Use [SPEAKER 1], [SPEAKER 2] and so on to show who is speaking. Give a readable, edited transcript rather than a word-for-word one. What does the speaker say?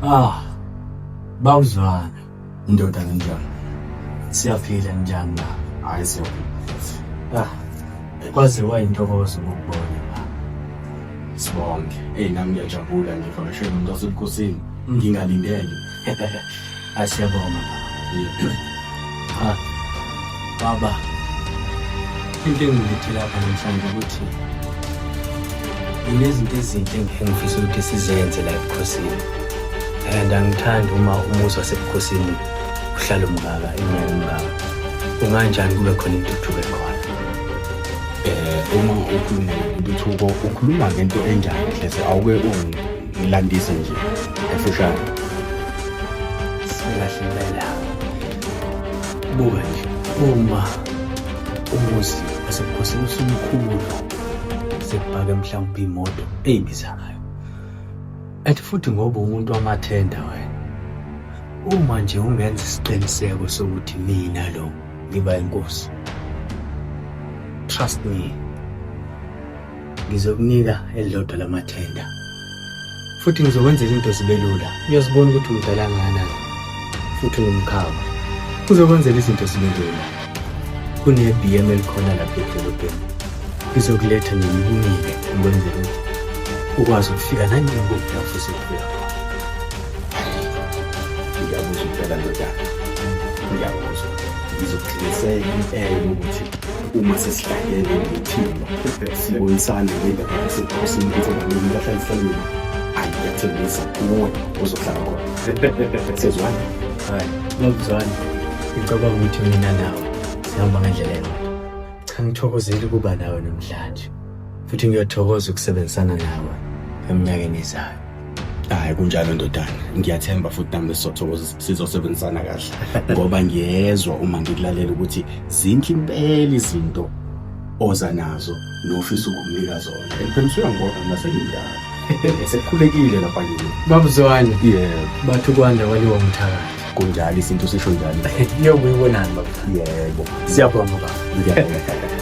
[SPEAKER 1] Ah, bawuzwana.
[SPEAKER 2] Indoda kanjani?
[SPEAKER 1] Siyaphila njani na?
[SPEAKER 2] Hayi siyaphila.
[SPEAKER 1] Kwaze wayintokozo ukubona la.
[SPEAKER 2] Sibonge. Nami ngiyajabula ngivakashela umuntu wasebukhosini. Ngingalindele.
[SPEAKER 1] Asiyabonga baba. Baba. Into engilethe lapha namhlanje ukuthi inezinto ezinhle engifisa ukuthi sizenze la ebukhosini. And angithandi uma umuzi wasebukhosini uhlala umngaka iminyaka emingaka. Kunganjani kube khona intuthuko ekhona?
[SPEAKER 2] Uma ukhuluma ngentuthuko ukhuluma ngento enjani hleze awuke ungilandise nje efushane.
[SPEAKER 1] Singahlebela. Buka nje uma umuzi wasebukhosini usumkhulu sekubhaka mhlawumbe imoto eyibizayo. Athi futhi ngoba umuntu wamathenda wena. Uma nje ungenza isiqiniseko sokuthi mina lo ngiba inkosi. Trust me. Ngizokunika elilodwa lamathenda. Futhi ngizokwenzela into zibelula. Uyazibona ukuthi umdala kangakanani. Futhi ngumkhaba. Uzokwenzela izinto zibelula. Kune-BM elikhona lapha edolobheni. Ngizokuletha ngikunike ukwenzela ukuthi ukwazi ukufika nanini lapho ufisa ukuya khona.
[SPEAKER 2] Ngiyabuzwa impela ndodana. Ngiyabuzwa. Ngizokuqiniseka impela ukuthi uma sesihlangene ngethimba sibonisane ngendaba yasebukhosini ukuthi abantu bahlalisane. Ngiyathembisa kuwe uzohlala khona. Sezwana?
[SPEAKER 1] Hayi, babuzwana. Ngicabanga ukuthi mina nawe sihamba ngendlela eyodwa. Cha ngithokozela ukuba nawe namhlanje. Futhi ngiyathokoza ukusebenzisana nawe eminyakeni ezayo.
[SPEAKER 2] Hayi kunjalo ndodana. Ngiyathemba futhi nami sizothokoza sizosebenzisana kahle. Ngoba ngiyezwa uma ngikulalela ukuthi zinhle impela izinto oza nazo nofisa ukumnika zona. Empheniswa ngoba masengindala. Sekukhulekile lapha yini.
[SPEAKER 1] Babuzwana.
[SPEAKER 2] Yebo.
[SPEAKER 1] Bathi kwanda waliwa umthakathi.
[SPEAKER 2] Kunjalo izinto sisho njalo.
[SPEAKER 1] Niyobuyibonani baba?
[SPEAKER 2] Yebo.
[SPEAKER 1] Siyabonga baba.
[SPEAKER 2] Ngiyabonga.